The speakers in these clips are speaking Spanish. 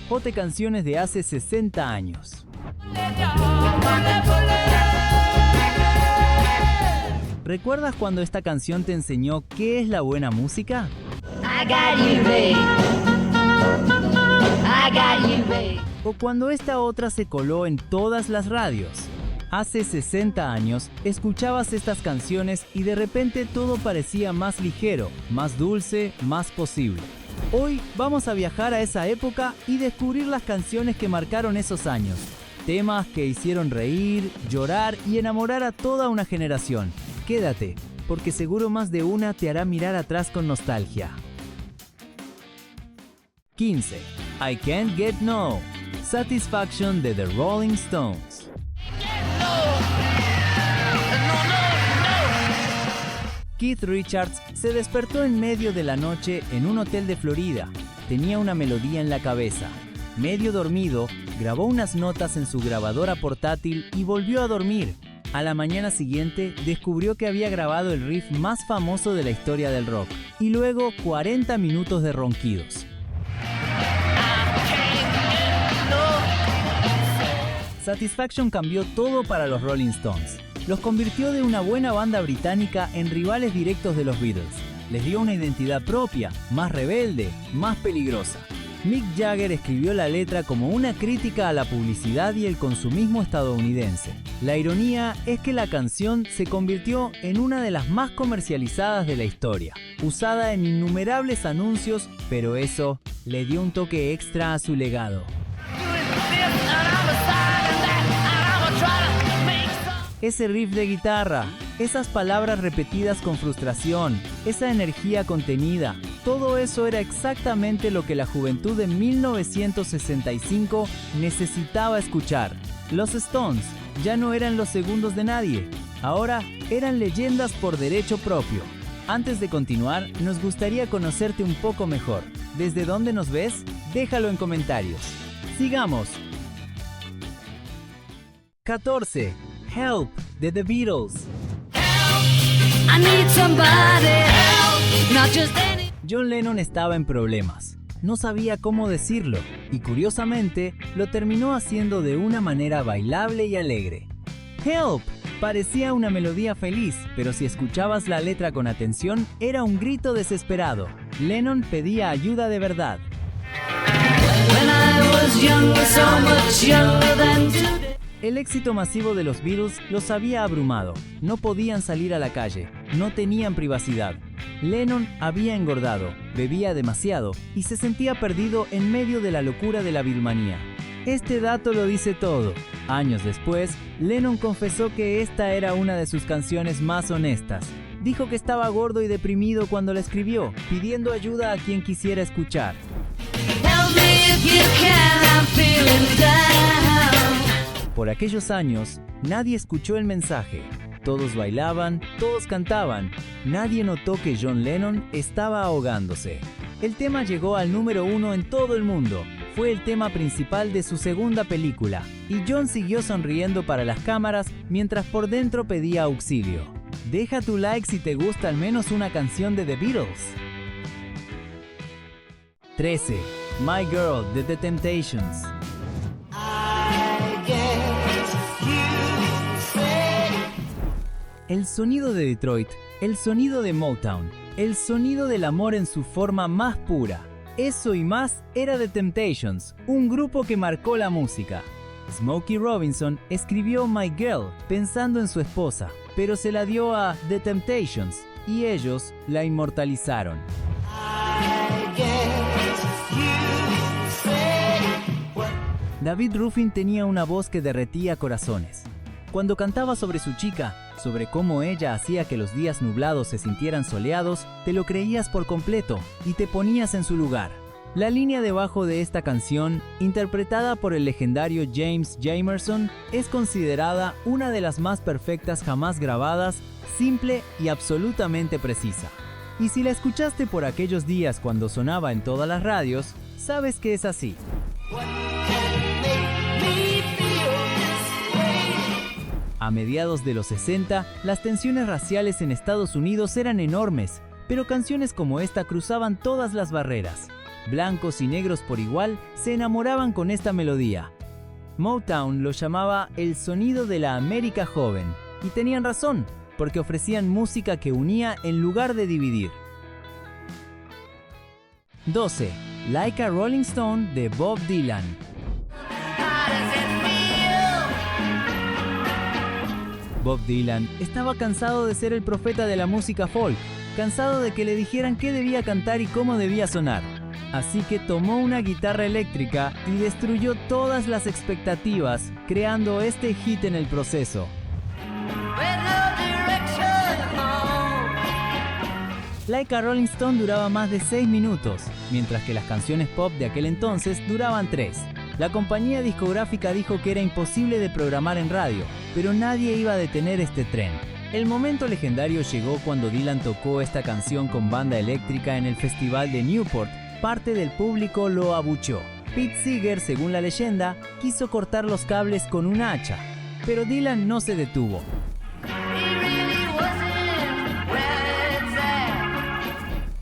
Jote canciones de hace 60 años. ¿Recuerdas cuando esta canción te enseñó qué es la buena música? I got you, babe. I got you, babe. ¿O cuando esta otra se coló en todas las radios? Hace 60 años, escuchabas estas canciones y de repente todo parecía más ligero, más dulce, más posible. Hoy vamos a viajar a esa época y descubrir las canciones que marcaron esos años. Temas que hicieron reír, llorar y enamorar a toda una generación. Quédate, porque seguro más de una te hará mirar atrás con nostalgia. 15. I Can't Get No. Satisfaction de The Rolling Stones. Keith Richards se despertó en medio de la noche en un hotel de Florida. Tenía una melodía en la cabeza. Medio dormido, grabó unas notas en su grabadora portátil y volvió a dormir. A la mañana siguiente, descubrió que había grabado el riff más famoso de la historia del rock. Y luego 40 minutos de ronquidos. Satisfaction cambió todo para los Rolling Stones. Los convirtió de una buena banda británica en rivales directos de los Beatles. Les dio una identidad propia, más rebelde, más peligrosa. Mick Jagger escribió la letra como una crítica a la publicidad y el consumismo estadounidense. La ironía es que la canción se convirtió en una de las más comercializadas de la historia, usada en innumerables anuncios, pero eso le dio un toque extra a su legado. Ese riff de guitarra, esas palabras repetidas con frustración, esa energía contenida, todo eso era exactamente lo que la juventud de 1965 necesitaba escuchar. Los Stones ya no eran los segundos de nadie, ahora eran leyendas por derecho propio. Antes de continuar, nos gustaría conocerte un poco mejor. ¿Desde dónde nos ves? Déjalo en comentarios. Sigamos. 14. Help de The Beatles. I need somebody help, not just any. John Lennon estaba en problemas. No sabía cómo decirlo y curiosamente lo terminó haciendo de una manera bailable y alegre. Help parecía una melodía feliz, pero si escuchabas la letra con atención era un grito desesperado. Lennon pedía ayuda de verdad. When I was younger, so much younger than today. El éxito masivo de los Beatles los había abrumado. No podían salir a la calle, no tenían privacidad. Lennon había engordado, bebía demasiado y se sentía perdido en medio de la locura de la Beatlemanía. Este dato lo dice todo. Años después, Lennon confesó que esta era una de sus canciones más honestas. Dijo que estaba gordo y deprimido cuando la escribió, pidiendo ayuda a quien quisiera escuchar. Help me if you can, I'm feeling down. Por aquellos años, nadie escuchó el mensaje. Todos bailaban, todos cantaban. Nadie notó que John Lennon estaba ahogándose. El tema llegó al número 1 en todo el mundo. Fue el tema principal de su segunda película, y John siguió sonriendo para las cámaras mientras por dentro pedía auxilio. Deja tu like si te gusta al menos una canción de The Beatles. 13. My Girl de The Temptations. El sonido de Detroit, el sonido de Motown, el sonido del amor en su forma más pura. Eso y más era The Temptations, un grupo que marcó la música. Smokey Robinson escribió My Girl pensando en su esposa, pero se la dio a The Temptations y ellos la inmortalizaron. David Ruffin tenía una voz que derretía corazones. Cuando cantaba sobre su chica, sobre cómo ella hacía que los días nublados se sintieran soleados, te lo creías por completo y te ponías en su lugar. La línea debajo de esta canción, interpretada por el legendario James Jamerson, es considerada una de las más perfectas jamás grabadas, simple y absolutamente precisa. Y si la escuchaste por aquellos días cuando sonaba en todas las radios, sabes que es así. A mediados de los 60, las tensiones raciales en Estados Unidos eran enormes, pero canciones como esta cruzaban todas las barreras. blancos y negros por igual, se enamoraban con esta melodía. Motown lo llamaba el sonido de la América joven, y tenían razón, porque ofrecían música que unía en lugar de dividir. 12. Like a Rolling Stone de Bob Dylan. Bob Dylan estaba cansado de ser el profeta de la música folk, cansado de que le dijeran qué debía cantar y cómo debía sonar. Así que tomó una guitarra eléctrica y destruyó todas las expectativas, creando este hit en el proceso. Like a Rolling Stone duraba más de 6 minutos, mientras que las canciones pop de aquel entonces duraban 3. La compañía discográfica dijo que era imposible de programar en radio, pero nadie iba a detener este tren. El momento legendario llegó cuando Dylan tocó esta canción con banda eléctrica en el festival de Newport. Parte del público lo abucheó. Pete Seeger, según la leyenda, quiso cortar los cables con un hacha, pero Dylan no se detuvo.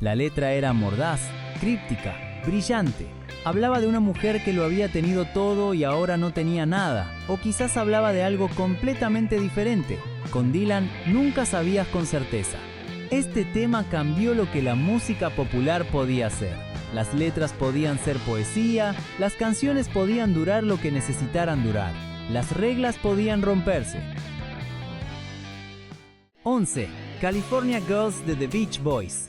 La letra era mordaz, críptica, brillante. Hablaba de una mujer que lo había tenido todo y ahora no tenía nada, o quizás hablaba de algo completamente diferente. Con Dylan nunca sabías con certeza. Este tema cambió lo que la música popular podía ser. Las letras podían ser poesía, las canciones podían durar lo que necesitaran durar, las reglas podían romperse. 11. California Girls de The Beach Boys.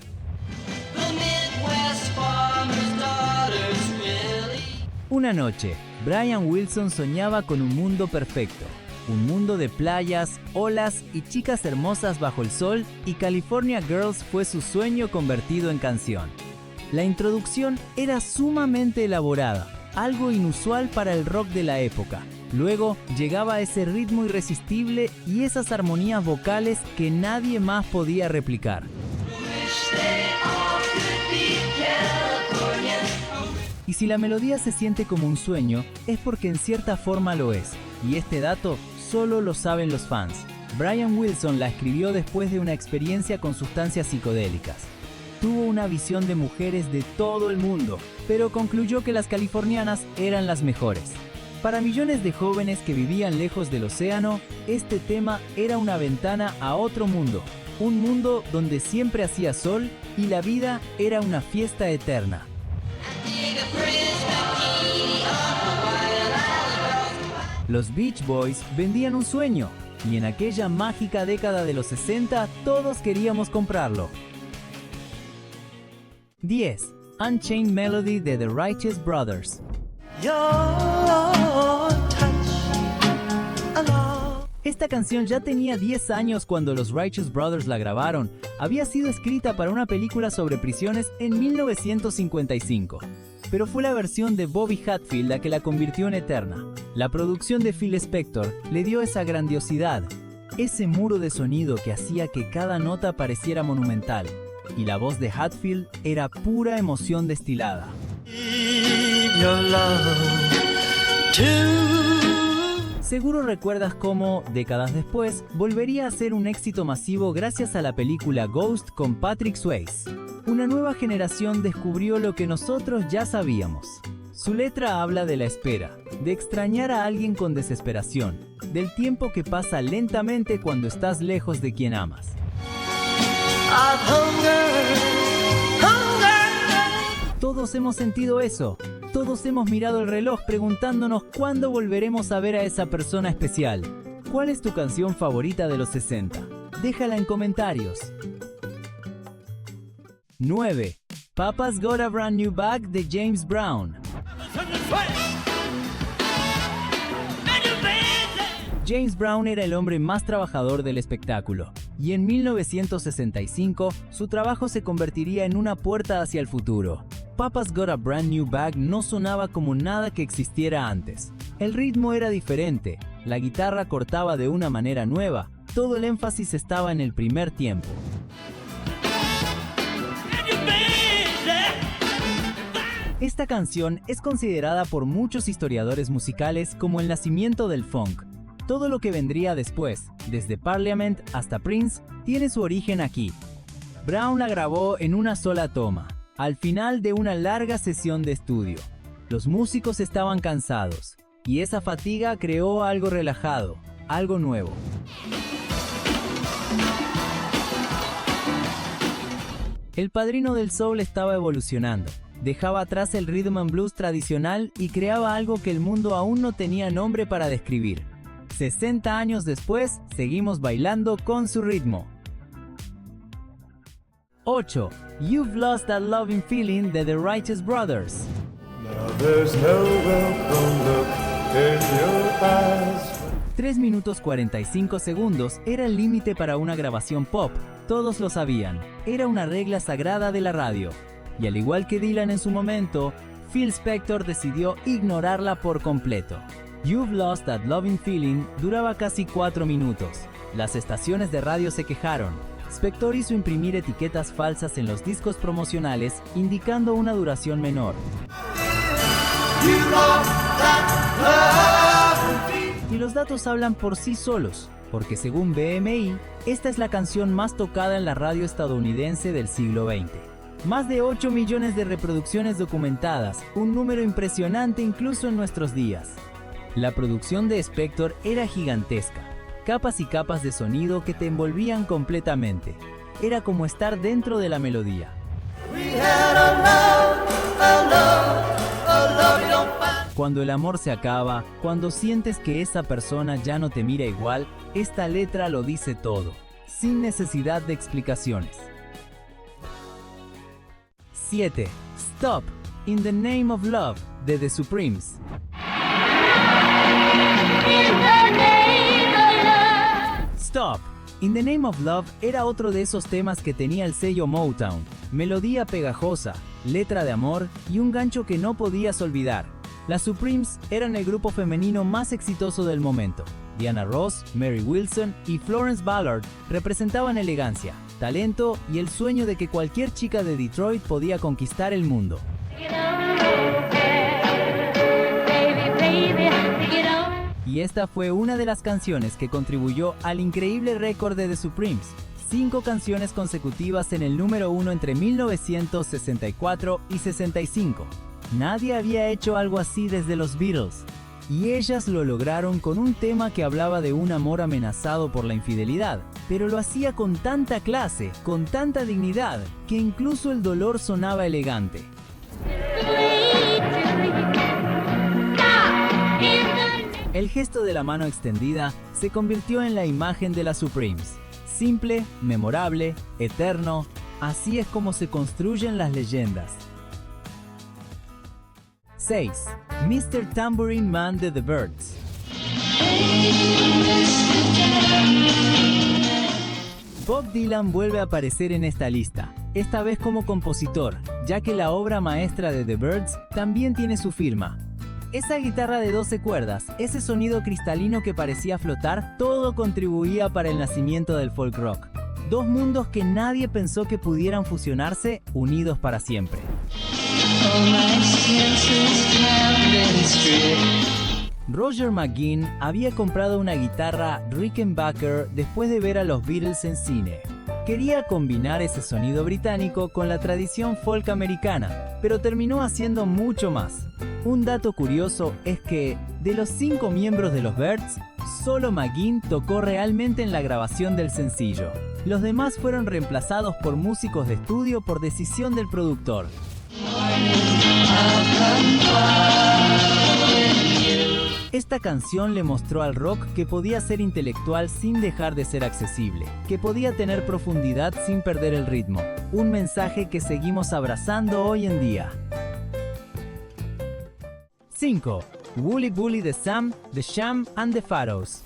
Una noche, Brian Wilson soñaba con un mundo perfecto. Un mundo de playas, olas y chicas hermosas bajo el sol, y California Girls fue su sueño convertido en canción. La introducción era sumamente elaborada, algo inusual para el rock de la época. Luego llegaba ese ritmo irresistible y esas armonías vocales que nadie más podía replicar. Y si la melodía se siente como un sueño, es porque en cierta forma lo es, y este dato solo lo saben los fans. Brian Wilson la escribió después de una experiencia con sustancias psicodélicas. Tuvo una visión de mujeres de todo el mundo, pero concluyó que las californianas eran las mejores. Para millones de jóvenes que vivían lejos del océano, este tema era una ventana a otro mundo, un mundo donde siempre hacía sol y la vida era una fiesta eterna. Los Beach Boys vendían un sueño, y en aquella mágica década de los 60 todos queríamos comprarlo. 10. Unchained Melody de The Righteous Brothers. Esta canción ya tenía 10 años cuando los Righteous Brothers la grabaron. Había sido escrita para una película sobre prisiones en 1955. Pero fue la versión de Bobby Hatfield la que la convirtió en eterna. La producción de Phil Spector le dio esa grandiosidad, ese muro de sonido que hacía que cada nota pareciera monumental, y la voz de Hatfield era pura emoción destilada. Seguro recuerdas cómo, décadas después, volvería a ser un éxito masivo gracias a la película Ghost con Patrick Swayze. Una nueva generación descubrió lo que nosotros ya sabíamos. Su letra habla de la espera, de extrañar a alguien con desesperación, del tiempo que pasa lentamente cuando estás lejos de quien amas. Todos hemos sentido eso. Todos hemos mirado el reloj preguntándonos cuándo volveremos a ver a esa persona especial. ¿Cuál es tu canción favorita de los 60? Déjala en comentarios. 9. Papa's Got a Brand New Bag de James Brown. James Brown era el hombre más trabajador del espectáculo, y en 1965 su trabajo se convertiría en una puerta hacia el futuro. Papa's Got a Brand New Bag no sonaba como nada que existiera antes. El ritmo era diferente, la guitarra cortaba de una manera nueva, todo el énfasis estaba en el primer tiempo. Esta canción es considerada por muchos historiadores musicales como el nacimiento del funk. Todo lo que vendría después, desde Parliament hasta Prince, tiene su origen aquí. Brown la grabó en una sola toma. al final de una larga sesión de estudio. Los músicos estaban cansados, y esa fatiga creó algo relajado, algo nuevo. El padrino del soul estaba evolucionando. Dejaba atrás el rhythm and blues tradicional y creaba algo que el mundo aún no tenía nombre para describir. 60 años después, seguimos bailando con su ritmo. 8. You've Lost That Loving Feeling de The Righteous Brothers. Now there's no welcome look in your eyes. 3 minutos 45 segundos era el límite para una grabación pop. Todos lo sabían. Era una regla sagrada de la radio. Y al igual que Dylan en su momento, Phil Spector decidió ignorarla por completo. You've Lost That Loving Feeling duraba casi 4 minutos. Las estaciones de radio se quejaron. Spector hizo imprimir etiquetas falsas en los discos promocionales, indicando una duración menor. Y los datos hablan por sí solos, porque según BMI, esta es la canción más tocada en la radio estadounidense del siglo XX. Más de 8 millones de reproducciones documentadas, un número impresionante incluso en nuestros días. La producción de Spector era gigantesca, capas y capas de sonido que te envolvían completamente. Era como estar dentro de la melodía. Cuando el amor se acaba, cuando sientes que esa persona ya no te mira igual, esta letra lo dice todo, sin necesidad de explicaciones. 7. Stop, In the Name of Love, de The Supremes. Stop, In the Name of Love era otro de esos temas que tenía el sello Motown. Melodía pegajosa, letra de amor y un gancho que no podías olvidar. Las Supremes eran el grupo femenino más exitoso del momento. Diana Ross, Mary Wilson y Florence Ballard representaban elegancia, talento y el sueño de que cualquier chica de Detroit podía conquistar el mundo. Y esta fue una de las canciones que contribuyó al increíble récord de The Supremes. 5 canciones consecutivas en el número 1 entre 1964 y 65. Nadie había hecho algo así desde los Beatles. Y ellas lo lograron con un tema que hablaba de un amor amenazado por la infidelidad, pero lo hacía con tanta clase, con tanta dignidad, que incluso el dolor sonaba elegante. El gesto de la mano extendida se convirtió en la imagen de las Supremes. Simple, memorable, eterno, así es como se construyen las leyendas. 6. Mr. Tambourine Man de The Byrds. Bob Dylan vuelve a aparecer en esta lista, esta vez como compositor, ya que la obra maestra de The Byrds también tiene su firma. Esa guitarra de 12 cuerdas, ese sonido cristalino que parecía flotar, todo contribuía para el nacimiento del folk rock. Dos mundos que nadie pensó que pudieran fusionarse, unidos para siempre. Roger McGuinn había comprado una guitarra Rickenbacker después de ver a los Beatles en cine. Quería combinar ese sonido británico con la tradición folk americana, pero terminó haciendo mucho más. Un dato curioso es que, de los 5 miembros de los Byrds, solo McGuinn tocó realmente en la grabación del sencillo. Los demás fueron reemplazados por músicos de estudio por decisión del productor. Esta canción le mostró al rock que podía ser intelectual sin dejar de ser accesible, que podía tener profundidad sin perder el ritmo, un mensaje que seguimos abrazando hoy en día. 5. Wooly Bully de Sam, The Sham and the Pharaohs.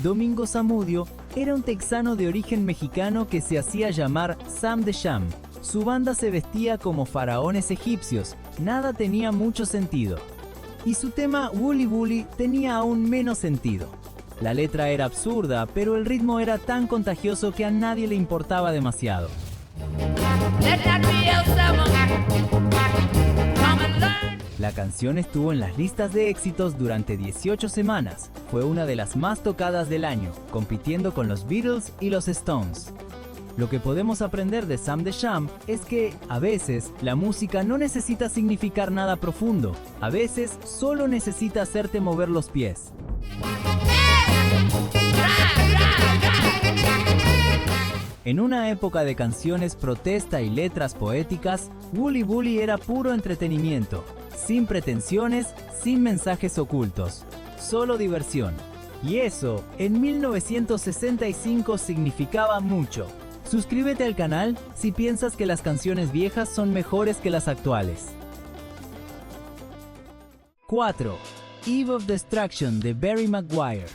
Domingo Zamudio era un texano de origen mexicano que se hacía llamar Sam the Sham. Su banda se vestía como faraones egipcios, nada tenía mucho sentido. Y su tema Wooly Bully tenía aún menos sentido. La letra era absurda, pero el ritmo era tan contagioso que a nadie le importaba demasiado. La canción estuvo en las listas de éxitos durante 18 semanas. Fue una de las más tocadas del año, compitiendo con los Beatles y los Stones. Lo que podemos aprender de Sam the Sham es que, a veces, la música no necesita significar nada profundo. A veces, solo necesita hacerte mover los pies. En una época de canciones protesta y letras poéticas, Wooly Bully era puro entretenimiento, sin pretensiones, sin mensajes ocultos, solo diversión. Y eso, en 1965 significaba mucho. Suscríbete al canal si piensas que las canciones viejas son mejores que las actuales. 4. Eve of Destruction de Barry Maguire.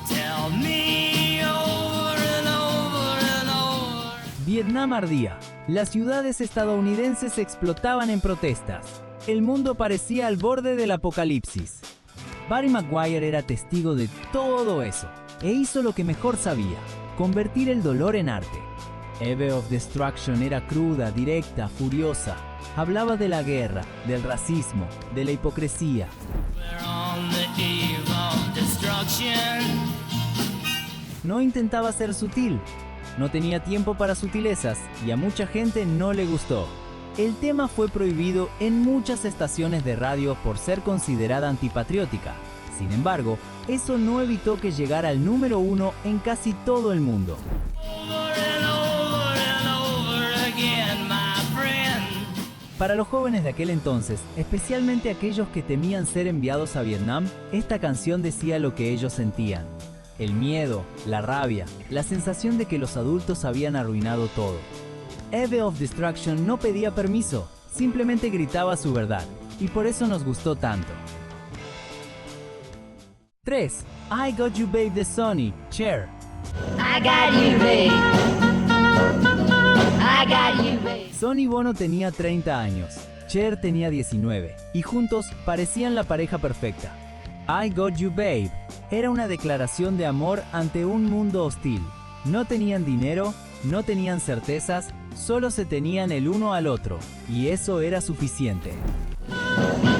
Tell me over and over and over. Vietnam ardía. Las ciudades estadounidenses explotaban en protestas. El mundo parecía al borde del apocalipsis. Barry Maguire era testigo de todo eso, e hizo lo que mejor sabía: convertir el dolor en arte. Eve of Destruction era cruda, directa, furiosa. Hablaba de la guerra, del racismo, de la hipocresía. We're on the eve of destruction. No intentaba ser sutil. No tenía tiempo para sutilezas y a mucha gente no le gustó. El tema fue prohibido en muchas estaciones de radio por ser considerada antipatriótica. Sin embargo, eso no evitó que llegara al número 1 en casi todo el mundo. Over and over and over again, my friend. Para los jóvenes de aquel entonces, especialmente aquellos que temían ser enviados a Vietnam, esta canción decía lo que ellos sentían. El miedo, la rabia, la sensación de que los adultos habían arruinado todo. Eve of Destruction no pedía permiso, simplemente gritaba su verdad, y por eso nos gustó tanto. 3. I Got You Babe de Sony, Cher. I got you, babe. I got you, babe. Sonny Bono tenía 30 años, Cher tenía 19, y juntos parecían la pareja perfecta. I Got You Babe era una declaración de amor ante un mundo hostil. No tenían dinero, no tenían certezas, solo se tenían el uno al otro, y eso era suficiente.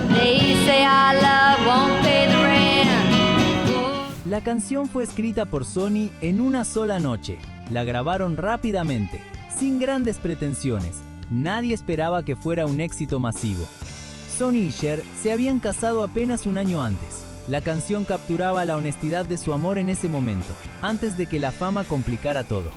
They say our love won't pay the rent. La canción fue escrita por Sony en una sola noche. La grabaron rápidamente, sin grandes pretensiones. Nadie esperaba que fuera un éxito masivo. Sony y Cher se habían casado apenas un año antes. La canción capturaba la honestidad de su amor en ese momento, antes de que la fama complicara todo.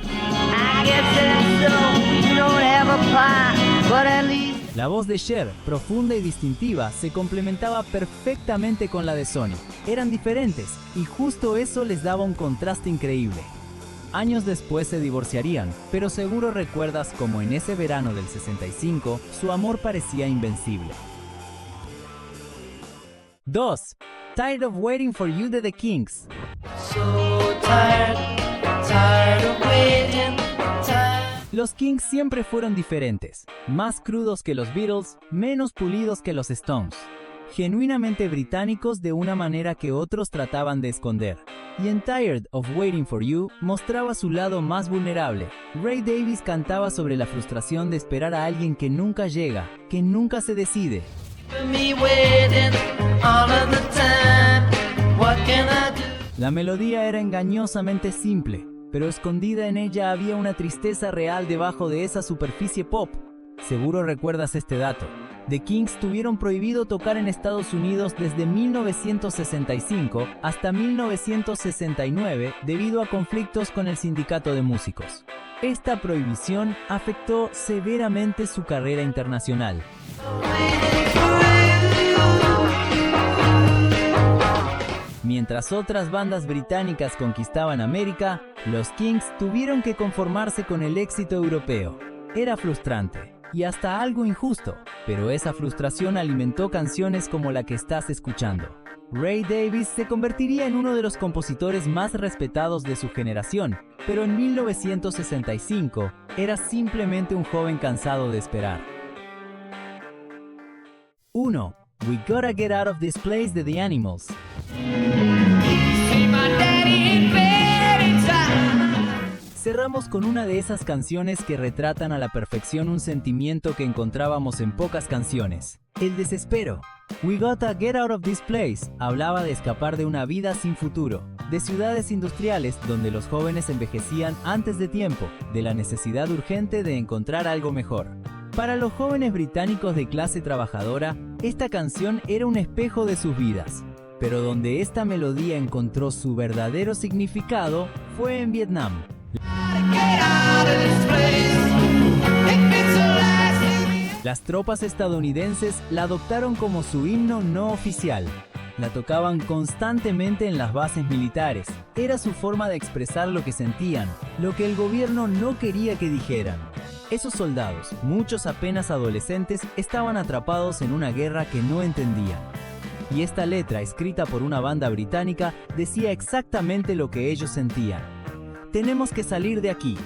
I guess that's so. You don't have a pie, but at least. La voz de Cher, profunda y distintiva, se complementaba perfectamente con la de Sony. Eran diferentes, y justo eso les daba un contraste increíble. Años después se divorciarían, pero seguro recuerdas cómo en ese verano del 65, su amor parecía invencible. 2. Tired of Waiting for You de The Kinks. So tired, tired of waiting, tired. Los Kinks siempre fueron diferentes, más crudos que los Beatles, menos pulidos que los Stones. Genuinamente británicos de una manera que otros trataban de esconder. Y en Tired of Waiting for You mostraba su lado más vulnerable. Ray Davies cantaba sobre la frustración de esperar a alguien que nunca llega, que nunca se decide. Me waiting all of the time. What can I do? La melodía era engañosamente simple, pero escondida en ella había una tristeza real debajo de esa superficie pop. Seguro recuerdas este dato. The Kinks tuvieron prohibido tocar en Estados Unidos desde 1965 hasta 1969 debido a conflictos con el sindicato de músicos. Esta prohibición afectó severamente su carrera internacional. Mientras otras bandas británicas conquistaban América, los Kinks tuvieron que conformarse con el éxito europeo. Era frustrante y hasta algo injusto, pero esa frustración alimentó canciones como la que estás escuchando. Ray Davies se convertiría en uno de los compositores más respetados de su generación, pero en 1965 era simplemente un joven cansado de esperar. 1. We Gotta Get Out of This Place de The Animals. See my daddy in bed inside. Cerramos con una de esas canciones que retratan a la perfección un sentimiento que encontrábamos en pocas canciones. El desespero. We Gotta Get Out of This Place hablaba de escapar de una vida sin futuro, de ciudades industriales donde los jóvenes envejecían antes de tiempo, de la necesidad urgente de encontrar algo mejor. Para los jóvenes británicos de clase trabajadora, esta canción era un espejo de sus vidas. Pero donde esta melodía encontró su verdadero significado fue en Vietnam. Las tropas estadounidenses la adoptaron como su himno no oficial. La tocaban constantemente en las bases militares. Era su forma de expresar lo que sentían, lo que el gobierno no quería que dijeran. Esos soldados, muchos apenas adolescentes, estaban atrapados en una guerra que no entendían. Y esta letra, escrita por una banda británica, decía exactamente lo que ellos sentían. Tenemos que salir de aquí.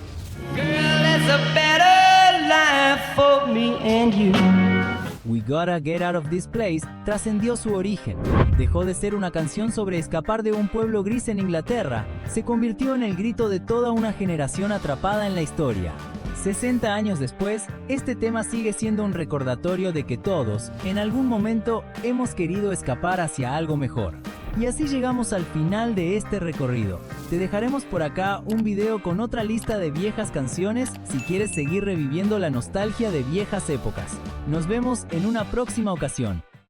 We Gotta Get Out of This Place trascendió su origen. Dejó de ser una canción sobre escapar de un pueblo gris en Inglaterra, se convirtió en el grito de toda una generación atrapada en la historia. 60 años después, este tema sigue siendo un recordatorio de que todos, en algún momento, hemos querido escapar hacia algo mejor. Y así llegamos al final de este recorrido. Te dejaremos por acá un video con otra lista de viejas canciones si quieres seguir reviviendo la nostalgia de viejas épocas. Nos vemos en una próxima ocasión.